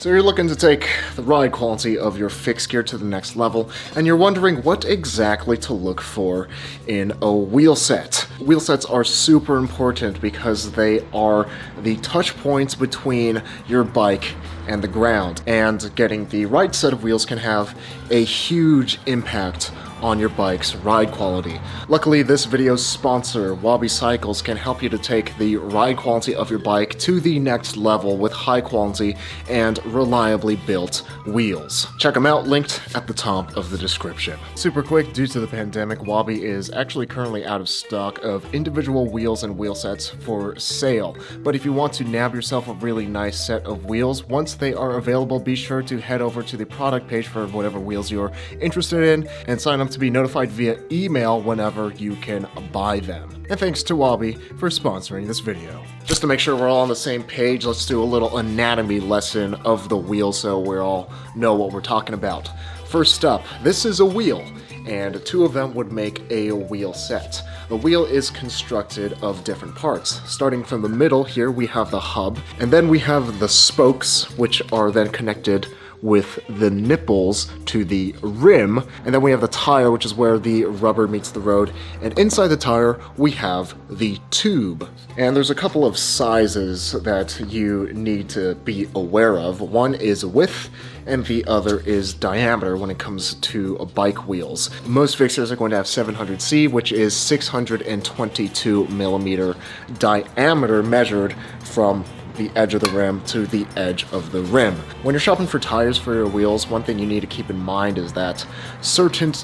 So you're looking to take the ride quality of your fixed gear to the next level, and you're wondering what exactly to look for in a wheel set. Wheel sets are super important because they are the touch points between your bike and the ground, and getting the right set of wheels can have a huge impact on your bike's ride quality. Luckily, this video's sponsor, Wabi Cycles, can help you to take the ride quality of your bike to the next level with high quality and reliably built wheels. Check them out, linked at the top of the description. Super quick, due to the pandemic, Wabi is actually currently out of stock of individual wheels and wheel sets for sale. But if you want to nab yourself a really nice set of wheels, once they are available, be sure to head over to the product page for whatever wheels you're interested in and sign up to be notified via email whenever you can buy them. And thanks to Wabi for sponsoring this video. Just to make sure we're all on the same page, let's do a little anatomy lesson of the wheel so we all know what we're talking about. First up, this is a wheel, and two of them would make a wheel set. The wheel is constructed of different parts. Starting from the middle here, we have the hub, and then we have the spokes, which are then connected with the nipples to the rim, and then we have the tire, which is where the rubber meets the road, and inside the tire we have the tube. And there's a couple of sizes that you need to be aware of. One is width and the other is diameter when it comes to bike wheels. Most fixers are going to have 700C, which is 622 millimeter diameter measured from the edge of the rim to the edge of the rim. When you're shopping for tires for your wheels, one thing you need to keep in mind is that certain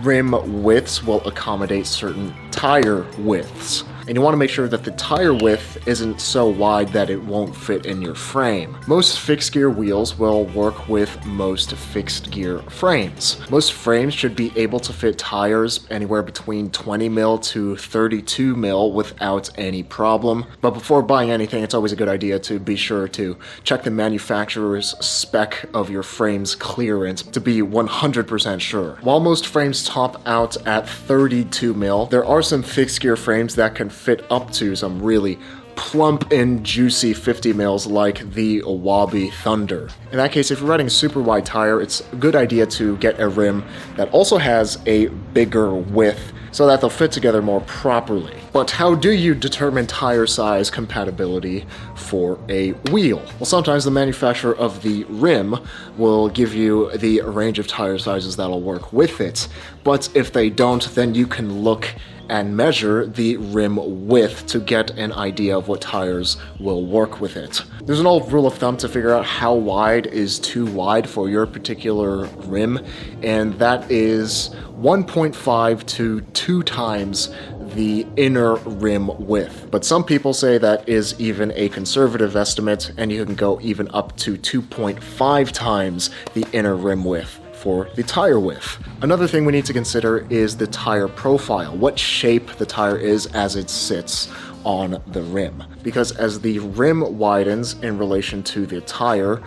rim widths will accommodate certain tire widths. And you want to make sure that the tire width isn't so wide that it won't fit in your frame. Most fixed gear wheels will work with most fixed gear frames. Most frames should be able to fit tires anywhere between 20 mil to 32 mil without any problem. But before buying anything, it's always a good idea to be sure to check the manufacturer's spec of your frame's clearance to be 100% sure. While most frames top out at 32 mil, there are some fixed gear frames that can fit up to some really plump and juicy 50 mils like the Wabi Thunder. In that case, if you're riding a super wide tire, it's a good idea to get a rim that also has a bigger width so that they'll fit together more properly. But how do you determine tire size compatibility for a wheel? Well, sometimes the manufacturer of the rim will give you the range of tire sizes that'll work with it. But if they don't, then you can look and measure the rim width to get an idea of what tires will work with it. There's an old rule of thumb to figure out how wide is too wide for your particular rim, and that is 1.5 to 2 times the inner rim width. But some people say that is even a conservative estimate, and you can go even up to 2.5 times the inner rim width for the tire width. Another thing we need to consider is the tire profile, what shape the tire is as it sits on the rim. Because as the rim widens in relation to the tire,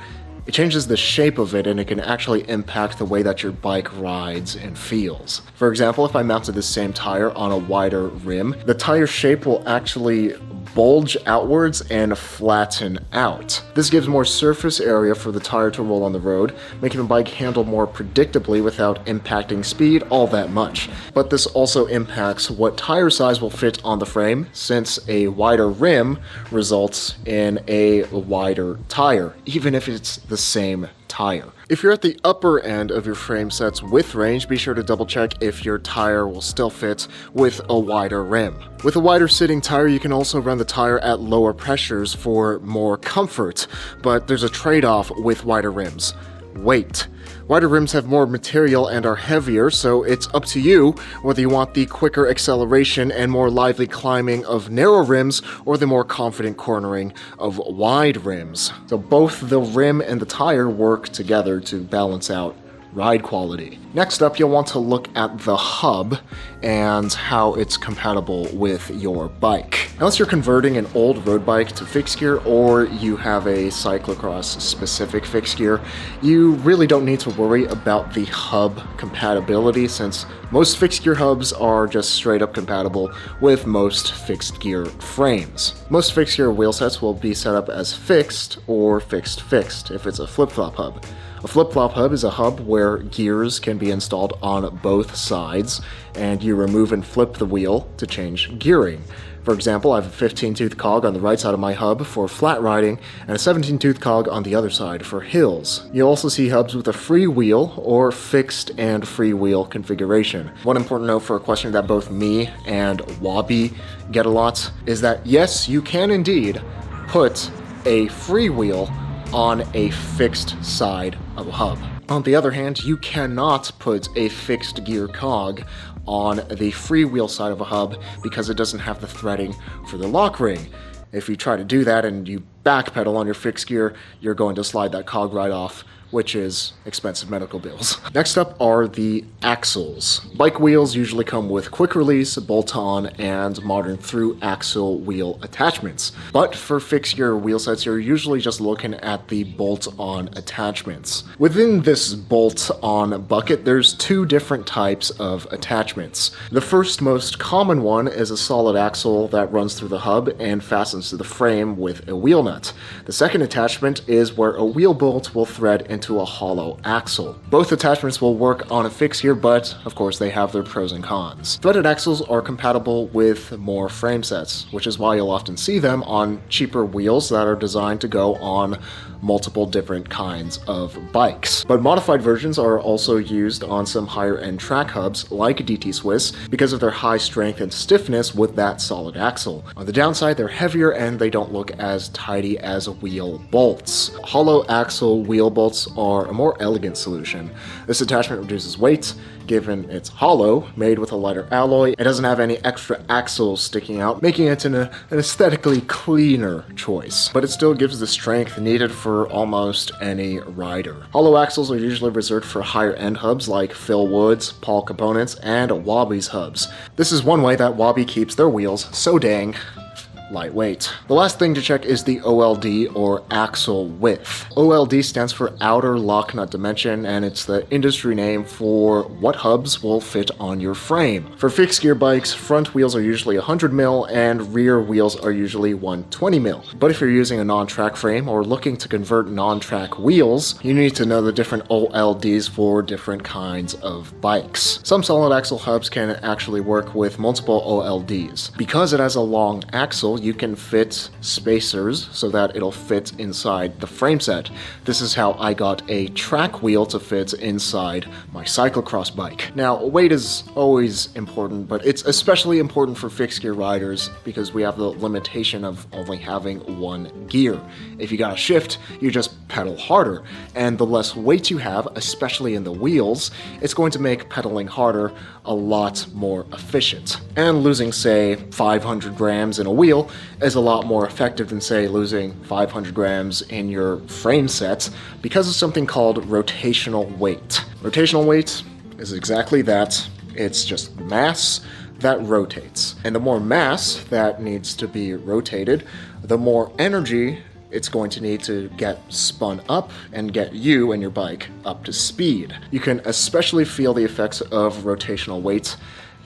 it changes the shape of it, and it can actually impact the way that your bike rides and feels. For example, if I mounted the same tire on a wider rim, the tire shape will actually bulge outwards and flatten out. This gives more surface area for the tire to roll on the road, making the bike handle more predictably without impacting speed all that much. But this also impacts what tire size will fit on the frame, since a wider rim results in a wider tire, even if it's the same tire. If you're at the upper end of your frame set's width range, be sure to double check if your tire will still fit with a wider rim. With a wider sitting tire, you can also run the tire at lower pressures for more comfort, but there's a trade-off with wider rims: weight. Wider rims have more material and are heavier, so it's up to you whether you want the quicker acceleration and more lively climbing of narrow rims or the more confident cornering of wide rims. So both the rim and the tire work together to balance out ride quality. Next up, you'll want to look at the hub and how it's compatible with your bike. Unless you're converting an old road bike to fixed gear or you have a cyclocross specific fixed gear, you really don't need to worry about the hub compatibility, since most fixed gear hubs are just straight up compatible with most fixed gear frames. Most fixed gear wheel sets will be set up as fixed or fixed if it's a flip-flop hub. A flip-flop hub is a hub where gears can be installed on both sides, and you remove and flip the wheel to change gearing. For example, I have a 15-tooth cog on the right side of my hub for flat riding, and a 17-tooth cog on the other side for hills. You'll also see hubs with a free wheel or fixed and free wheel configuration. One important note for a question that both me and Wabi get a lot is that yes, you can indeed put a free wheel on a fixed side of a hub. On the other hand, you cannot put a fixed gear cog on the freewheel side of a hub because it doesn't have the threading for the lock ring. If you try to do that and you backpedal on your fixed gear, you're going to slide that cog right off, which is expensive medical bills. Next up are the axles. Bike wheels usually come with quick release, bolt-on, and modern through axle wheel attachments. But for fixed gear wheel sets, you're usually just looking at the bolt-on attachments. Within this bolt-on bucket, there's two different types of attachments. The first most common one is a solid axle that runs through the hub and fastens to the frame with a wheel nut. The second attachment is where a wheel bolt will thread into a hollow axle. Both attachments will work on a fixed gear, but of course they have their pros and cons. Threaded axles are compatible with Mohr frame sets, which is why you'll often see them on cheaper wheels that are designed to go on multiple different kinds of bikes. But modified versions are also used on some higher end track hubs like DT Swiss because of their high strength and stiffness with that solid axle. On the downside, they're heavier and they don't look as tidy as wheel bolts. Hollow axle wheel bolts are a more elegant solution. This attachment reduces weight, given it's hollow, made with a lighter alloy. It doesn't have any extra axles sticking out, making it an aesthetically cleaner choice. But it still gives the strength needed for almost any rider. Hollow axles are usually reserved for higher end hubs like Phil Wood's, Paul Components, and Wabi's hubs. This is one way that Wabi keeps their wheels so dang lightweight. The last thing to check is the OLD, or axle width. OLD stands for outer lock nut dimension, and it's the industry name for what hubs will fit on your frame. For fixed gear bikes, front wheels are usually 100 mil and rear wheels are usually 120 mil. But if you're using a non-track frame or looking to convert non-track wheels, you need to know the different OLDs for different kinds of bikes. Some solid axle hubs can actually work with multiple OLDs. Because it has a long axle, you can fit spacers so that it'll fit inside the frame set. This is how I got a track wheel to fit inside my cyclocross bike. Now, weight is always important, but it's especially important for fixed gear riders because we have the limitation of only having one gear. If you gotta shift, you just pedal harder, and the less weight you have, especially in the wheels, it's going to make pedaling harder a lot more efficient. And losing, say, 500 grams in a wheel is a lot more effective than, say, losing 500 grams in your frame set because of something called rotational weight. Rotational weight is exactly that. It's just mass that rotates. And the more mass that needs to be rotated, the more energy it's going to need to get spun up and get you and your bike up to speed. You can especially feel the effects of rotational weight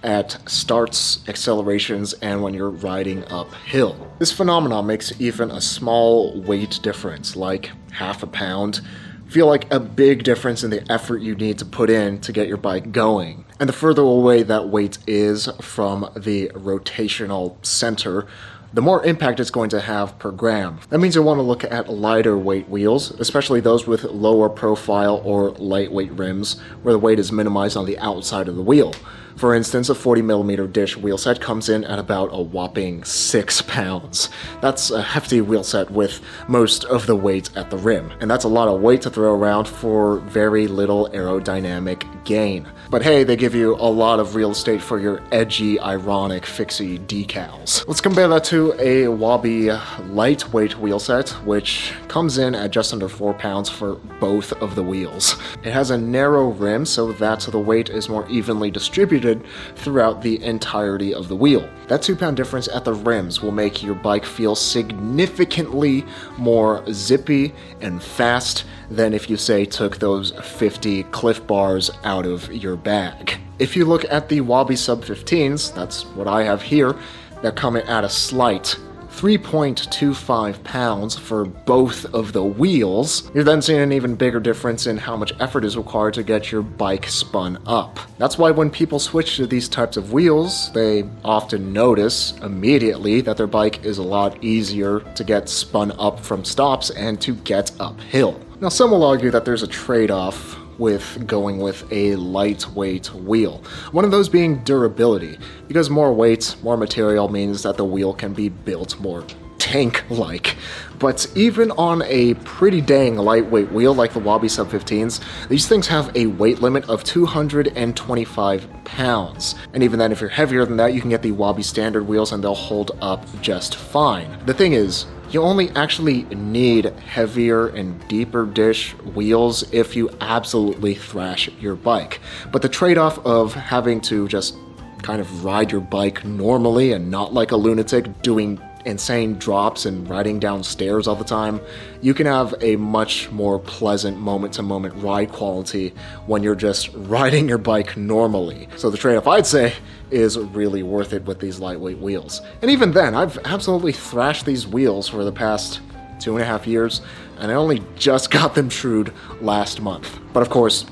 at starts, accelerations, and when you're riding uphill. This phenomenon makes even a small weight difference, like half a pound, feel like a big difference in the effort you need to put in to get your bike going. And the further away that weight is from the rotational center, the more impact it's going to have per gram. That means you'll want to look at lighter weight wheels, especially those with lower profile or lightweight rims, where the weight is minimized on the outside of the wheel. For instance, a 40mm dish wheelset comes in at about a whopping 6 pounds. That's a hefty wheelset with most of the weight at the rim, and that's a lot of weight to throw around for very little aerodynamic gain. But hey, they give you a lot of real estate for your edgy, ironic Fixie decals. Let's compare that to a Wabi lightweight wheelset, which comes in at just under 4 pounds for both of the wheels. It has a narrow rim so that the weight is more evenly distributed throughout the entirety of the wheel. That 2-pound difference at the rims will make your bike feel significantly more zippy and fast than if you, say, took those 50 Cliff Bars out of your bag. If you look at the Wabi Sub 15s, that's what I have here, they're coming at a slight 3.25 pounds for both of the wheels. You're then seeing an even bigger difference in how much effort is required to get your bike spun up. That's why when people switch to these types of wheels, they often notice immediately that their bike is a lot easier to get spun up from stops and to get uphill. Now, some will argue that there's a trade-off with going with a lightweight wheel. One of those being durability, because more weight, more material means that the wheel can be built more tank-like. But even on a pretty dang lightweight wheel like the Wabi Sub 15s, these things have a weight limit of 225 pounds. And even then, if you're heavier than that, you can get the Wabi standard wheels and they'll hold up just fine. The thing is, you only actually need heavier and deeper dish wheels if you absolutely thrash your bike. But the trade-off of having to just kind of ride your bike normally and not like a lunatic doing insane drops and riding down stairs all the time, you can have a much more pleasant moment-to-moment ride quality when you're just riding your bike normally. So the trade-off, I'd say, is really worth it with these lightweight wheels. And even then, I've absolutely thrashed these wheels for the past 2.5 years, and I only just got them trued last month. But of course,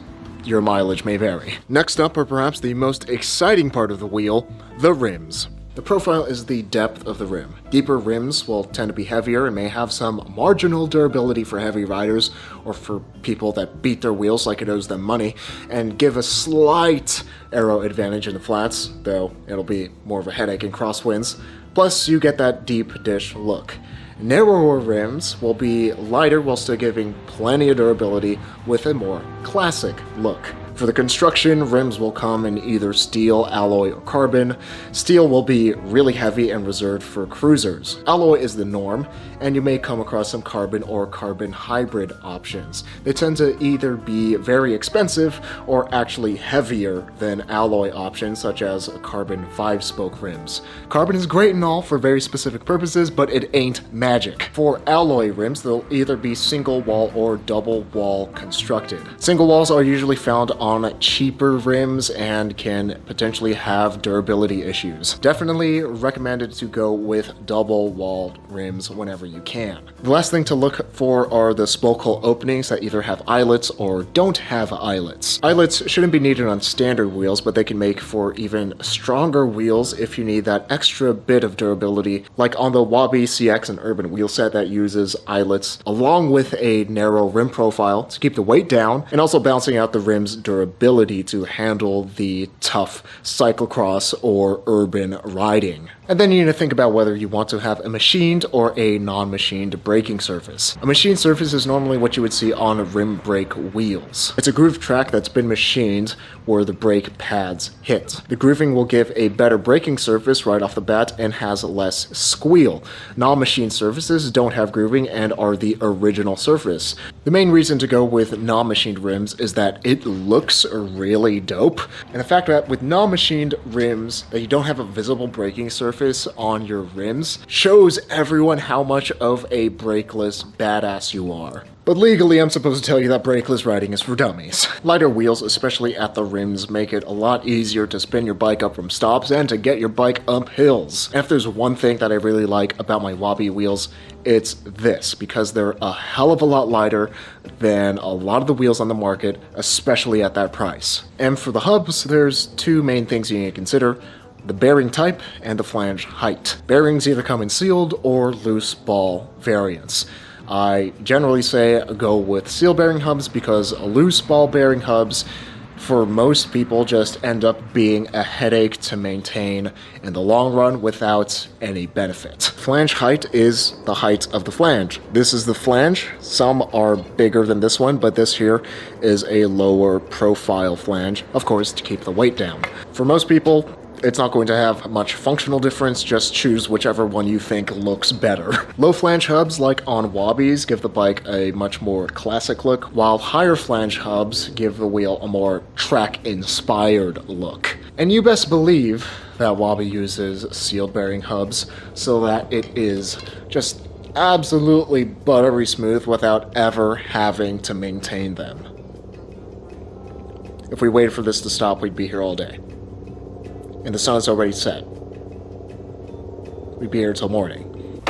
your mileage may vary. Next up, or perhaps the most exciting part of the wheel, the rims. The profile is the depth of the rim. Deeper rims will tend to be heavier and may have some marginal durability for heavy riders or for people that beat their wheels like it owes them money, and give a slight aero advantage in the flats, though it'll be more of a headache in crosswinds. Plus, you get that deep dish look. Narrower rims will be lighter while still giving plenty of durability with a more classic look. For the construction, rims will come in either steel, alloy, or carbon. Steel will be really heavy and reserved for cruisers. Alloy is the norm, and you may come across some carbon or carbon hybrid options. They tend to either be very expensive or actually heavier than alloy options, such as carbon 5-spoke rims. Carbon is great and all for very specific purposes, but it ain't magic. For alloy rims, they'll either be single wall or double wall constructed. Single walls are usually found on cheaper rims and can potentially have durability issues. Definitely recommended to go with double-walled rims whenever you can. The last thing to look for are the spoke hole openings that either have eyelets or don't have eyelets. Eyelets shouldn't be needed on standard wheels, but they can make for even stronger wheels if you need that extra bit of durability, like on the Wabi CX and Urban wheelset that uses eyelets along with a narrow rim profile to keep the weight down and also balancing out the rim's durability to handle the tough cyclocross or urban riding. And then you need to think about whether you want to have a machined or a non-machined braking surface. A machined surface is normally what you would see on rim brake wheels. It's a groove track that's been machined where the brake pads hit. The grooving will give a better braking surface right off the bat and has less squeal. Non-machined surfaces don't have grooving and are the original surface. The main reason to go with non-machined rims is that it looks really dope, and the fact that with non-machined rims that you don't have a visible braking surface on your rims shows everyone how much of a brakeless badass you are. But legally, I'm supposed to tell you that brakeless riding is for dummies. Lighter wheels, especially at the rims, make it a lot easier to spin your bike up from stops and to get your bike up hills. And if there's one thing that I really like about my Wabi wheels, it's this, because they're a hell of a lot lighter than a lot of the wheels on the market, especially at that price. And for the hubs, there's two main things you need to consider: the bearing type and the flange height. Bearings either come in sealed or loose ball variants. I generally say go with seal bearing hubs because loose ball bearing hubs for most people just end up being a headache to maintain in the long run without any benefit. Flange height is the height of the flange. This is the flange. Some are bigger than this one, but this here is a lower profile flange, of course, to keep the weight down. For most people, it's not going to have much functional difference, just choose whichever one you think looks better. Low flange hubs, like on Wabis, give the bike a much more classic look, while higher flange hubs give the wheel a more track-inspired look. And you best believe that Wabi uses sealed bearing hubs so that it is just absolutely buttery smooth without ever having to maintain them. If we waited for this to stop, we'd be here all day. And the sun is already set. We'd be here till morning.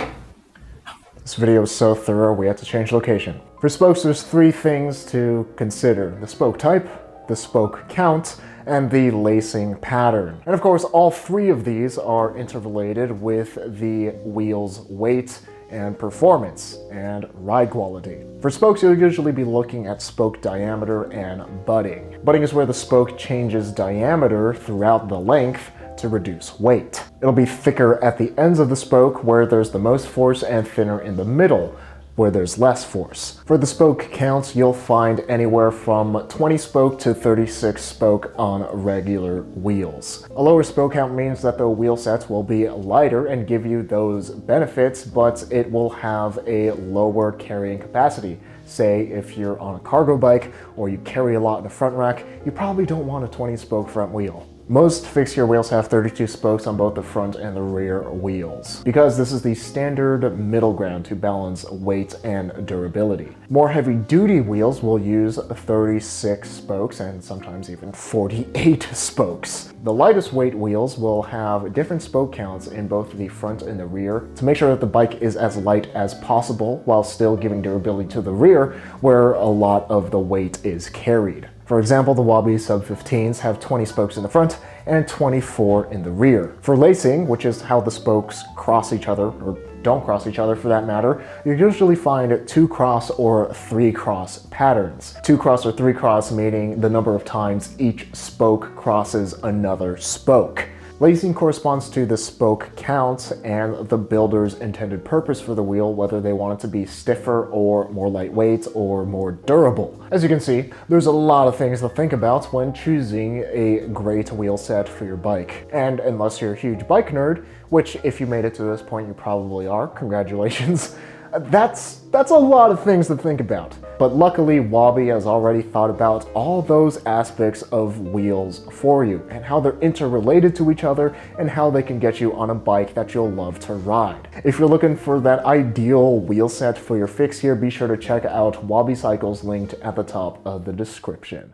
This video is so thorough, we had to change location. For spokes, there's 3 things to consider: the spoke type, the spoke count, and the lacing pattern. And of course, all 3 of these are interrelated with the wheel's weight and performance and ride quality. For spokes, you'll usually be looking at spoke diameter and butting. Butting is where the spoke changes diameter throughout the length to reduce weight. It'll be thicker at the ends of the spoke where there's the most force and thinner in the middle where there's less force. For the spoke counts, you'll find anywhere from 20 spoke to 36 spoke on regular wheels. A lower spoke count means that the wheel sets will be lighter and give you those benefits, but it will have a lower carrying capacity. Say if you're on a cargo bike or you carry a lot in the front rack, you probably don't want a 20 spoke front wheel. Most fixed gear wheels have 32 spokes on both the front and the rear wheels, because this is the standard middle ground to balance weight and durability. More heavy-duty wheels will use 36 spokes and sometimes even 48 spokes. The lightest weight wheels will have different spoke counts in both the front and the rear to make sure that the bike is as light as possible while still giving durability to the rear where a lot of the weight is carried. For example, the Wabi Sub-15s have 20 spokes in the front and 24 in the rear. For lacing, which is how the spokes cross each other, or don't cross each other for that matter, you usually find 2 cross or 3 cross patterns. 2 cross or 3 cross meaning the number of times each spoke crosses another spoke. Lacing corresponds to the spoke count and the builder's intended purpose for the wheel, whether they want it to be stiffer or more lightweight or more durable. As you can see, there's a lot of things to think about when choosing a great wheel set for your bike. And unless you're a huge bike nerd, which if you made it to this point you probably are, congratulations, that's a lot of things to think about. But luckily, Wabi has already thought about all those aspects of wheels for you and how they're interrelated to each other and how they can get you on a bike that you'll love to ride. If you're looking for that ideal wheel set for your fixed gear, be sure to check out Wabi Cycles linked at the top of the description.